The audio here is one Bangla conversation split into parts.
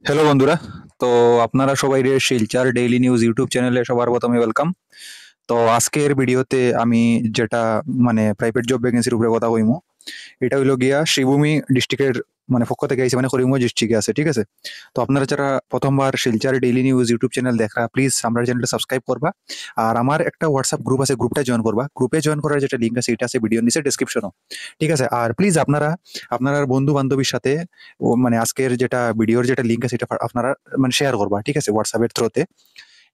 হ্যালো বন্ধুরা। তো আপনারা সবাই শিলচর ডেইলি নিউজ ইউটিউব চ্যানেলে সবার প্রথমে ওয়েলকাম। তো আজকের ভিডিওতে আমি যেটা প্রাইভেট জব ভ্যাকেন্সির উপরে কথা কইমু, এটা হইলো গিয়া শ্রীভূমি ডিস্ট্রিক্টের পক্ষ থেকে আইছে, করিমগঞ্জ ডিস্ট্রিক্টে আছে, ঠিক আছে। তো আপনারা যারা প্রথমবার Silchar daily news YouTube channel দেখা, প্লিজ আমার চ্যানেলটা সাবস্ক্রাইব করবা। আর আমার একটা হোয়াটসঅ্যাপ গ্রুপ আছে, গ্রুপটা জয়েন করবা। গ্রুপে জয়েন করার যেটা লিঙ্ক আছে এটা আছে ভিডিও নিচে ডেসক্রিপশনও, ঠিক আছে। আর প্লিজ আপনারা আপনার বন্ধু বান্ধবীর সাথে আজকের যেটা ভিডিওর যেটা লিঙ্ক আছে এটা আপনারা শেয়ার করবা, ঠিক আছে, হোয়াটসঅ্যাপের থ্রুতে।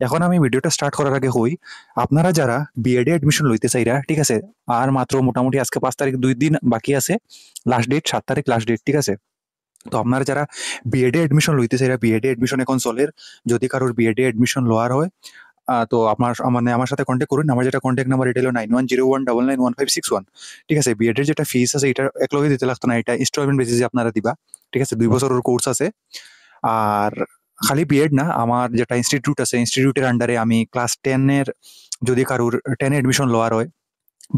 এখন আমি ভিডিওটা স্টার্ট করার আগে হই, আপনারা যারা বিএডে এডমিশন লইতে চাইরা, ঠিক আছে, আর মাত্র মোটামুটি আজকে 5 তারিখ, 2 দিন বাকি আছে, লাস্ট ডেট 7 তারিখ লাস্ট ডেট, ঠিক আছে। তো আপনারা যারা বিএডে এডমিশন লইতে চাইরা, বিএডে এডমিশন এখন চলের, যদি কারোর বিএডে এডমিশন লোয়ার হয়, তো আমার সাথে কন্ট্যাক্ট করুন। আমার যেটা কন্ট্যাক্ট নাম্বার এটা হলো 9101991561, ঠিক আছে। বিএড এর যেটা ফিস আছে এটা একলগে দিতে লাগতো না, এটা ইনস্টলমেন্ট বেসিসে আপনারা দিবা, ঠিক আছে। 2 বছরের কোর্স আছে। আর খালি বিএড না, আমার যেটা ইনস্টিটিউট আছে, ইনস্টিটিউটের আন্ডারে আমি ক্লাস 10-এর, যদি কারোর 10 এডমিশন লোয়ার হয়,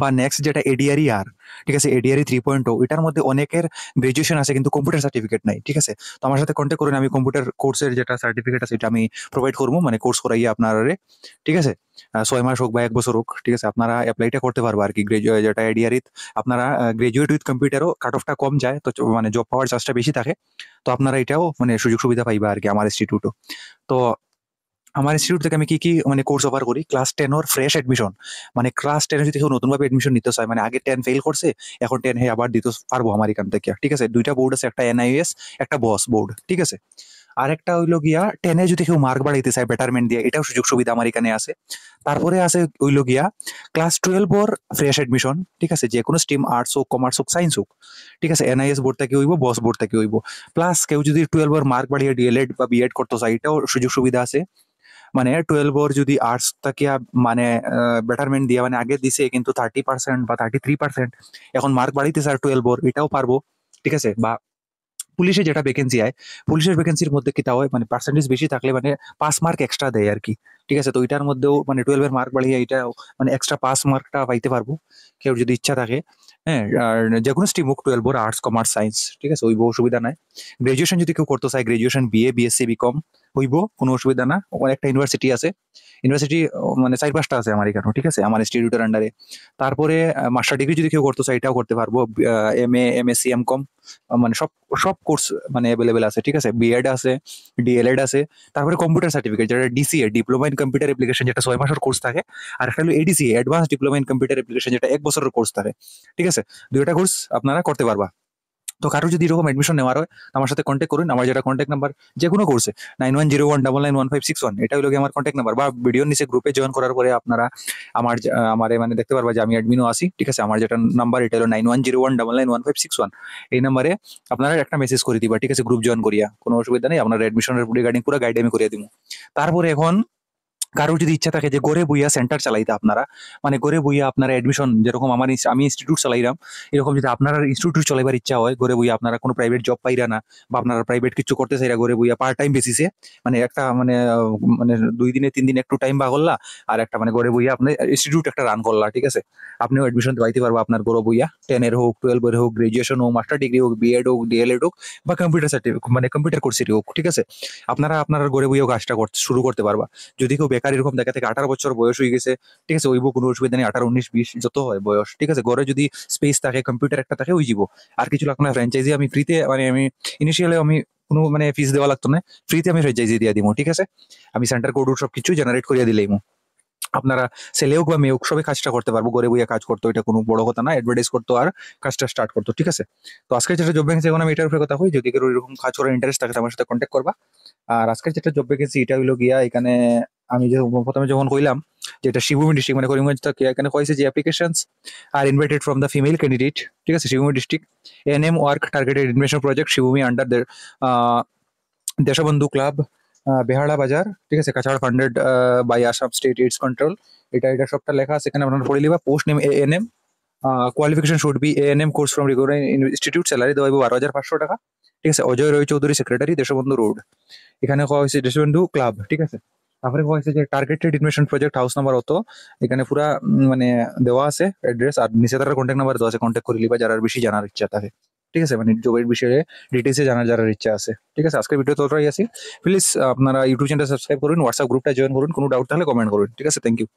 বা নেক্সট যেটা এডিআরই আর, ঠিক আছে, এডিআরই 3.0, এটার মধ্যে অনেকের গ্রাজুয়েশন আছে কিন্তু কম্পিউটার সার্টিফিকেট নাই, ঠিক আছে। তো আমার সাথে কন্ট্যাক্ট করুন, আমি কম্পিউটার কোর্সের যেটা সার্টিফিকেট আছে এটা আমি প্রোভাইড করবো, কোর্স করাইয়া আপনারা, ঠিক আছে। 6 মাস হোক বা 1 বছর হোক, ঠিক আছে, আপনারা অ্যাপ্লাইটা করতে পারবো আর কি। যেটা এডিআরই আপনারা গ্রাজুয়েট উইথ কম্পিউটারও কাট অফটা কম যায়, তো জব পাওয়ার চান্সটা বেশি থাকে। তো আপনারা এটাও সুযোগ সুবিধা পাইবা আর কি আমার ইনস্টিটিউটও। তো আমার ইনস্টিটিউট থেকে আমি কি কি কোর্স অফার করি, ক্লাস 10 ওর ফ্রেশ এডমিশন, ক্লাস 10 যদি কেউ নতুনভাবে এডমিশন নিতে চায়, আগে 10 ফেল করছে, এখন 10 হে আবার দিতে পারবো আমার এখান থেকে, ঠিক আছে। 2টা বোর্ড আছে, একটা এনআইএস, একটা বস বোর্ড, ঠিক আছে। আর একটা হইলো গিয়া 10-এ যদি কেউ মার্ক বাড়াইতে চায় বেটারমেন্ট দিয়ে, এটাও সুযোগ সুবিধা আমার এখানে আছে। তারপরে আছে হইলো গিয়া ক্লাস 12 ওর ফ্রেশ এডমিশন, ঠিক আছে, যে কোনো স্ট্রিম, আর্টস হোক, কমার্স হোক, সায়েন্স হোক, ঠিক আছে। এনআইএস বোর্ড থেকে হইব, বস বোর্ড থেকে হইব। প্লাস কেউ যদি 12 ওর মার্ক বাড়িয়ে ডিএলএড বা বিএড করতে চায়, এটাও সুযোগ সুবিধা আছে। 12 ওর যদি আর্টস থেকে বেটারমেন্ট দিয়ে, আগে দিছে কিন্তু 30% বা 33%, এখন মার্ক বাড়িতে স্যার 12 ওর, এটাও পারবো, ঠিক আছে। বা পুলিশে যেটা ভ্যাকেন্সি হয়, পুলিশের ভ্যাকেন্সির মধ্যে কি তা হয়, পার্সেন্টেজ বেশি থাকলে 5 মার্ক এক্সট্রা দেয় আর কি, ঠিক আছে। তো এটার মধ্যেও 12 এর মার্ক বাড়িয়ে এটা এক্সট্রা 5 মার্কটা পাইতে পারবো, কেউ যদি ইচ্ছা থাকে। হ্যাঁ, আর যে কোনো স্ট্রিম হোক, 12 ওর আর্টস, কমার্স, সায়েন্স, ঠিক আছে, ওই অসুবিধা নাই। গ্রাজুয়েশন যদি কেউ করতে চায়, গ্রাজুয়েশন বিএ, বিএসসি, বিকম হইব, কোনো অসুবিধা না। ওখানে একটা ইউনিভার্সিটি আছে, ইউনিভার্সিটি 4-5টা আছে আমার এখানে, ঠিক আছে, আমার ইনস্টিটিউটের আন্ডারে। তারপরে মাস্টার ডিগ্রি যদি কেউ করতে চায়, এটাও করতে পারবো। এমএ, এমএসসি, এমকম, সব সব কোর্স অ্যাভেলেবেল আছে, ঠিক আছে। বিএড আছে, ডিএলএড আছে। তারপরে কম্পিউটার সার্টিফিকেট, যেটা DCA, diploma in computer application, যেটা 6 মাসের কোর্স থাকে। আর একটা হলো ADCA, advance diploma in computer application, যেটা 1 বছরের কোর্স থাকে, ঠিক আছে। 2টা কোর্স আপনারা করতে পারবা। তো কারো যদি এরকম এডমিশন নেওয়ার হয়, আমার সাথে কন্ট্যাক্ট করুন। আমার যেটা কন্ট্যাক্ট নাম্বার, যে কোনো কোর্সে 9101991561, এটা হলো আমার কন্ট্যাক্ট নাম্বার। বা ভিডিওর নিচে গ্রুপে জয়েন করার পরে আপনারা আমারে দেখতে পারবা যে আমি অ্যাডমিনও আছি, ঠিক আছে। আমার যেটা নাম্বার এটা হলো 9101991561, এই নাম্বারে আপনারা একটা মেসেজ করে দিবা, ঠিক আছে, গ্রুপ জয়েন করিয়া। কোনো অসুবিধা নেই, আপনার এডমিশনের রিগার্ডিং পুরো গাইড আমি করে দিব। তারপরে এখন কারোর যদি ইচ্ছা থাকে যে ঘরে বইয়া সেন্টার চালাইতে, আপনারা ঘরে বইয়া আপনারা এডমিশন, যেরকম আমি ইনস্টিটিউট চালাইলাম, এরকম যদি আপনার ইনস্টিটিউট চালাইবার ইচ্ছা হয়, ঘরে বইয়া আপনারা কোনো প্রাইভেট জব পাইরা না, বা আপনারা প্রাইভেট কিছু করতে চাইরা, ঘরে বইয়া পার্ট টাইম বেসিসে, একটা 2 দিনে 3 দিনে একটু টাইম বা করলা, আর একটা ঘরে বইয়া আপনি ইনস্টিটিউট একটা রান করলা, ঠিক আছে। আপনিও এডমিশন পাইতে পারবো আপনার ঘরে বইয়া, 10-এর হোক, 12-এর হোক, গ্রাজুয়েশন হোক, মাস্টার ডিগ্রি হোক, বিএড হোক, ডিএলএড হোক, বা কম্পিউটার সার্টিফিকেট কম্পিউটার কোর্সেরই হোক, ঠিক আছে। আপনারা আপনার ঘরে বইয়াও কাজটা শুরু করতে পারবা। যদি কেউ বেকার এরকম দেখা থেকে 18 বছর বয়স হয়ে গেছে, ঠিক আছে, ওইব, কোনো অসুবিধা নেই, 18, 19, 20 যত হয় বয়স, ঠিক আছে। ঘরে যদি স্পেস থাকে, কম্পিউটার একটা থাকে, ওই যাব। আর কিছু লাগতো না, ফ্র্যাঞ্চাইজি আমি ফ্রিতে, আমি ইনিশিয়ালি আমি কোনো ফিস দেওয়া লাগতো না, ফ্রিতে আমি ফ্র্যাঞ্চাইজি দিয়ে দিব, ঠিক আছে। আমি সেন্টার কোড সবকিছু জেনারেট করিয়া দিলেই আপনারা ছেলে হোক বা মেয়ে হোক সবাই কাজটা করতে পারবো, ঘরে বইয়া কাজ করতো, এটা কোনো বড় কথা না, অ্যাডভার্টাইজ করতো আর কাজটা স্টার্ট করতো, ঠিক আছে। তো আজকে যেটা জব ভ্যাকেন্সি, এখন আমি এটার উপরে কথা হই, যদি কেউ এরকম কাজ করার ইন্টারেস্ট থাকে আমার সাথে কন্ট্যাক্ট করবা। আর আজকের যেটা জব ভ্যাকেন্সি এটা হইলো গিয়া, এখানে আমি যে প্রথমে যখন কইলাম যে এটা শিবভূমি ডিস্ট্রিক্ট, করিমগঞ্জ থেকে, এখানে কইছে যে applications are invited from the female candidate, ঠিক আছে। Shivbhumi district NM work targeted intervention project Shivbhumi under Deshbandhu club, Behala Bazar, ঠিক আছে, Cachar funded by Assam state AIDS control, এটা সবটা লেখা আছে এখানে, আপনারা পড়ে লিবা। Post name ANM, qualification should be ANM course from recognised institute, salary দেওয়া 12,500 টাকা, ঠিক আছে। Ajoy Roy Chowdhury, secretary, Deshbandhu road. এখানে কোয়া হয়েছে দেশবন্ধু ক্লাব, ঠিক আছে। তারপরে কোয়া হয়েছে যে targeted intervention project, house number অত, এখানে পুরা দেওয়া আছে অ্যাড্রেস, আর নিচে তার কন্ট্যাক্ট নাম্বার দেওয়া আছে, কন্ট্যাক্ট করে লিবা যারা বেশি জানার ইচ্ছা থাকে। ঠিক আছে, মানে জবের বিষয়ে ডিটেলসে জানার যারা ইচ্ছা আছে। ঠিক আছে, আজকের ভিডিও ততটাই আছে। প্লিজ আপনারা ইউটিউব চ্যানেলটা সাবস্ক্রাইব করুন, হোয়াটসঅ্যাপ গ্রুপটা জয়েন করুন, কোনো ডাউট থাকলে কমেন্ট করুন। ঠিক আছে, থ্যাংক ইউ।